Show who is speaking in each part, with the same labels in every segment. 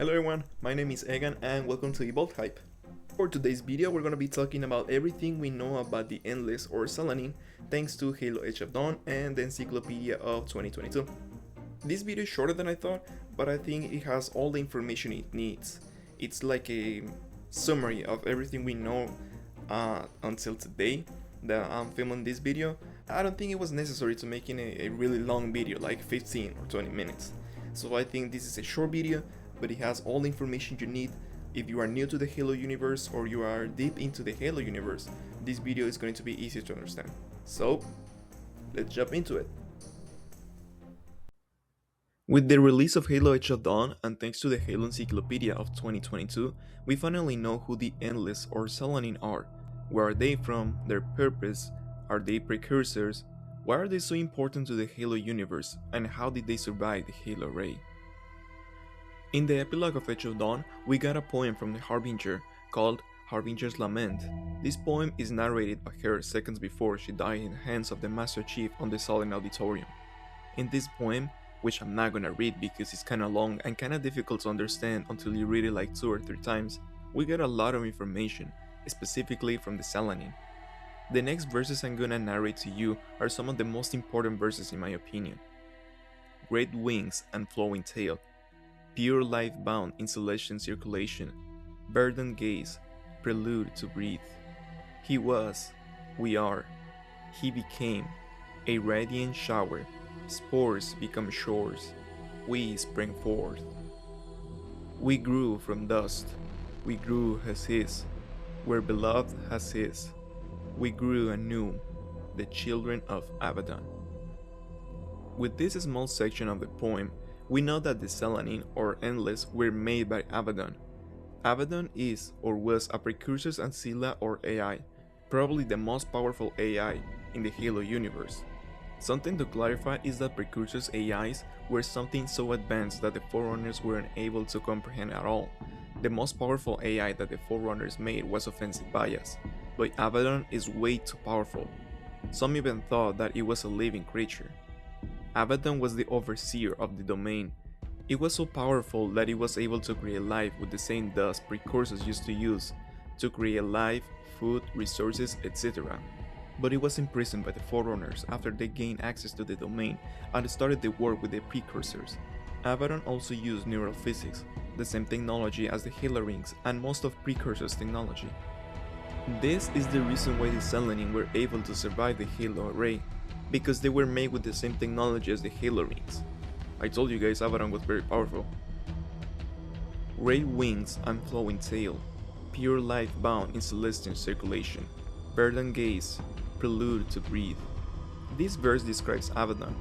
Speaker 1: Hello everyone, my name is Egan and welcome to Evolved Hype. For today's video we're going to be talking about everything we know about the Endless or Xalanyn thanks to Halo Age of Dawn and the Encyclopedia of 2022. This video is shorter than I thought, but I think it has all the information it needs. It's like a summary of everything we know until today that I'm filming this video. I don't think it was necessary to make a really long video like 15 or 20 minutes. So I think this is a short video, but it has all the information you need. If you are new to the Halo universe or you are deep into the Halo universe, this video is going to be easy to understand. So, let's jump into it. With the release of Halo Age of Dawn and thanks to the Halo Encyclopedia of 2022, we finally know who the Endless or Xalanyn are. Where are they from? Their purpose? Are they precursors? Why are they so important to the Halo universe? And how did they survive the Halo Ray? In the epilogue of Age of Dawn, we got a poem from the Harbinger called Harbinger's Lament. This poem is narrated by her seconds before she died in the hands of the Master Chief on the Solemn Auditorium. In this poem, which I'm not gonna read because it's kinda long and kinda difficult to understand until you read it like 2 or 3 times, we get a lot of information, specifically from the Xalanyn. The next verses I'm gonna narrate to you are some of the most important verses in my opinion. Great wings and flowing tail, pure life bound in celestial circulation, burdened gaze, prelude to breathe. He was, we are, he became, a radiant shower, spores become shores, we sprang forth. We grew from dust, we grew as his, where beloved as his. We grew anew, the children of Abaddon. With this small section of the poem, we know that the Xalanyn or Endless were made by Abaddon. Abaddon is or was a precursor's ancilla or AI, probably the most powerful AI in the Halo universe. Something to clarify is that precursors' AIs were something so advanced that the Forerunners weren't able to comprehend at all. The most powerful AI that the Forerunners made was offensive bias, but Abaddon is way too powerful. Some even thought that it was a living creature. Abaddon was the overseer of the domain. It was so powerful that it was able to create life with the same dust precursors used to use to create life, food, resources, etc. But it was imprisoned by the Forerunners after they gained access to the domain and started the work with the precursors. Abaddon also used neural physics, the same technology as the Halo rings and most of precursors' technology. This is the reason why the Xalanyn were able to survive the Halo array, because they were made with the same technology as the Halo rings. I told you guys Abaddon was very powerful. Great wings and flowing tail, pure life bound in celestial circulation, burdened gaze, prelude to breathe. This verse describes Abaddon,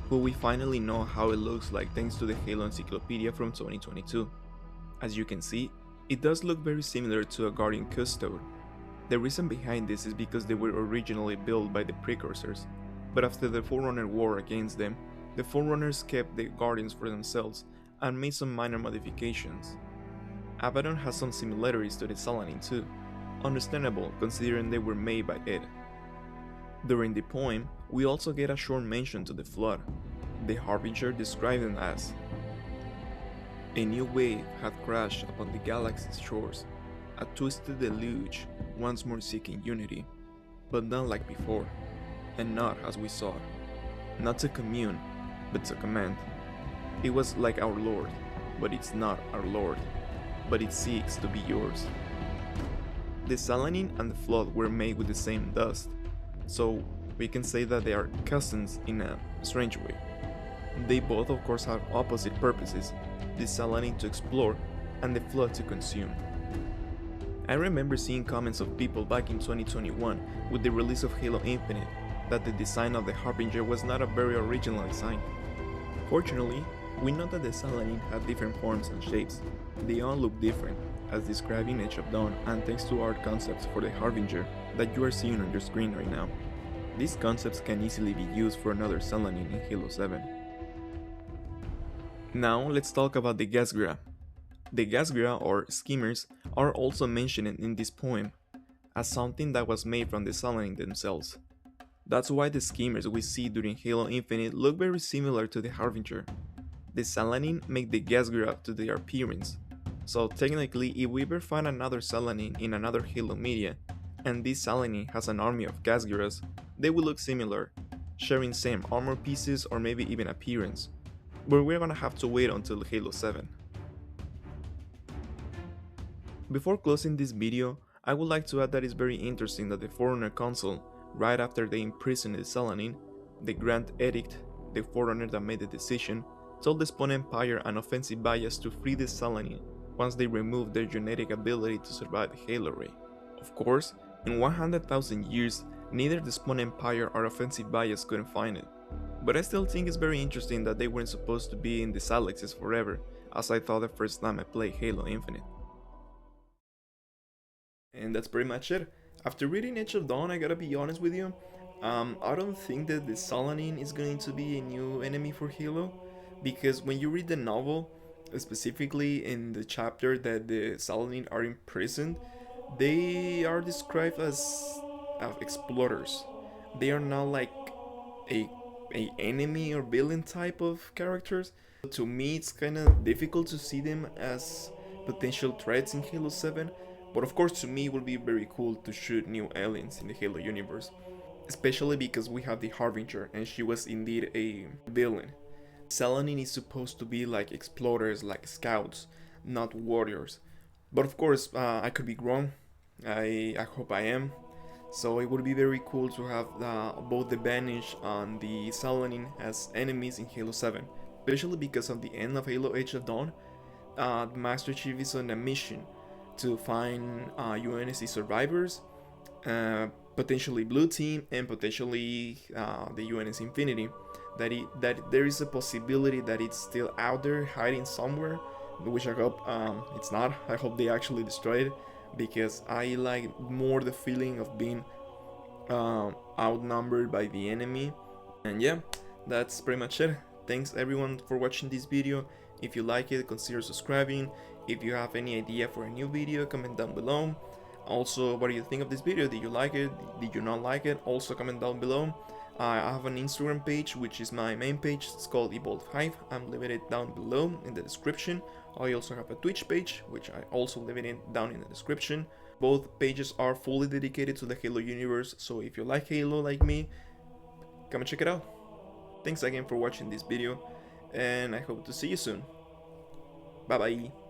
Speaker 1: who we finally know how it looks like thanks to the Halo Encyclopedia from 2022. As you can see, it does look very similar to a Guardian Custode. The reason behind this is because they were originally built by the precursors, but after the Forerunner war against them, the Forerunners kept the Guardians for themselves and made some minor modifications. Abaddon has some similarities to the Xalanyn too, understandable considering they were made by it. During the poem, we also get a short mention to the Flood. The Harbinger described them as a new wave had crashed upon the galaxy's shores, a twisted deluge, once more seeking unity, but not like before, and not as we saw, not to commune, but to command. It was like our Lord, but it's not our Lord, but it seeks to be yours. The Xalanyn and the Flood were made with the same dust, so we can say that they are cousins in a strange way. They both of course have opposite purposes, the Xalanyn to explore and the Flood to consume. I remember seeing comments of people back in 2021 with the release of Halo Infinite that the design of the Harbinger was not a very original design. Fortunately, we know that the Xalanyn had different forms and shapes. They all look different, as described in Age of Dawn and thanks to art concepts for the Harbinger that you are seeing on your screen right now. These concepts can easily be used for another Xalanyn in Halo 7. Now let's talk about the Gasgra. The Gasgra or Skimmers are also mentioned in this poem as something that was made from the Xalanyn themselves. That's why the Skimmers we see during Halo Infinite look very similar to the Harbinger. The Xalanyn make the Gasgra to their appearance, So technically, if we ever find another Xalanyn in another Halo media, and this Xalanyn has an army of Gasgeras, they will look similar, sharing same armor pieces or maybe even appearance, but we're gonna have to wait until Halo 7. Before closing this video, I would like to add that it's very interesting that the Forerunner Council, right after they imprisoned the Xalanyn, the Grand Edict, the Forerunner that made the decision, told the Spawn Empire an offensive bias to free the Xalanyn once they removed their genetic ability to survive the Halo Ray. Of course, in 100,000 years, neither the Spawn Empire or offensive bias couldn't find it. But I still think it's very interesting that they weren't supposed to be in the Salexes forever, as I thought the first time I played Halo Infinite. And that's pretty much it. After reading Edge of Dawn, I gotta be honest with you, I don't think that the Xalanyn is going to be a new enemy for Halo, because when you read the novel, specifically in the chapter that the Xalanyn are imprisoned, they are described as explorers. They are not like a enemy or villain type of characters. To me, it's kind of difficult to see them as potential threats in Halo 7. But of course, to me, it would be very cool to shoot new aliens in the Halo universe, especially because we have the Harbinger, and she was indeed a villain. Xalanyn is supposed to be like explorers, like scouts, not warriors. But of course, I could be wrong. I hope I am. So it would be very cool to have both the Banish and the Xalanyn as enemies in Halo 7, especially because of the end of Halo Age of Dawn. The Master Chief is on a mission to find UNSC survivors, potentially Blue Team, and potentially the UNSC Infinity. That there is a possibility that it's still out there hiding somewhere, which I hope it's not. I hope they actually destroy it, because I like more the feeling of being outnumbered by the enemy. And yeah, that's pretty much it. Thanks everyone for watching this video. If you like it, consider subscribing. If you have any idea for a new video, comment down below. Also, what do you think of this video? Did you like it? Did you not like it? Also comment down below. I have an Instagram page, which is my main page. It's called Evolved Hive. I'm leaving it down below in the description. I also have a Twitch page, which I also leave it down in the description. Both pages are fully dedicated to the Halo universe, so if you like Halo like me, come and check it out. Thanks again for watching this video, and I hope to see you soon. Bye bye.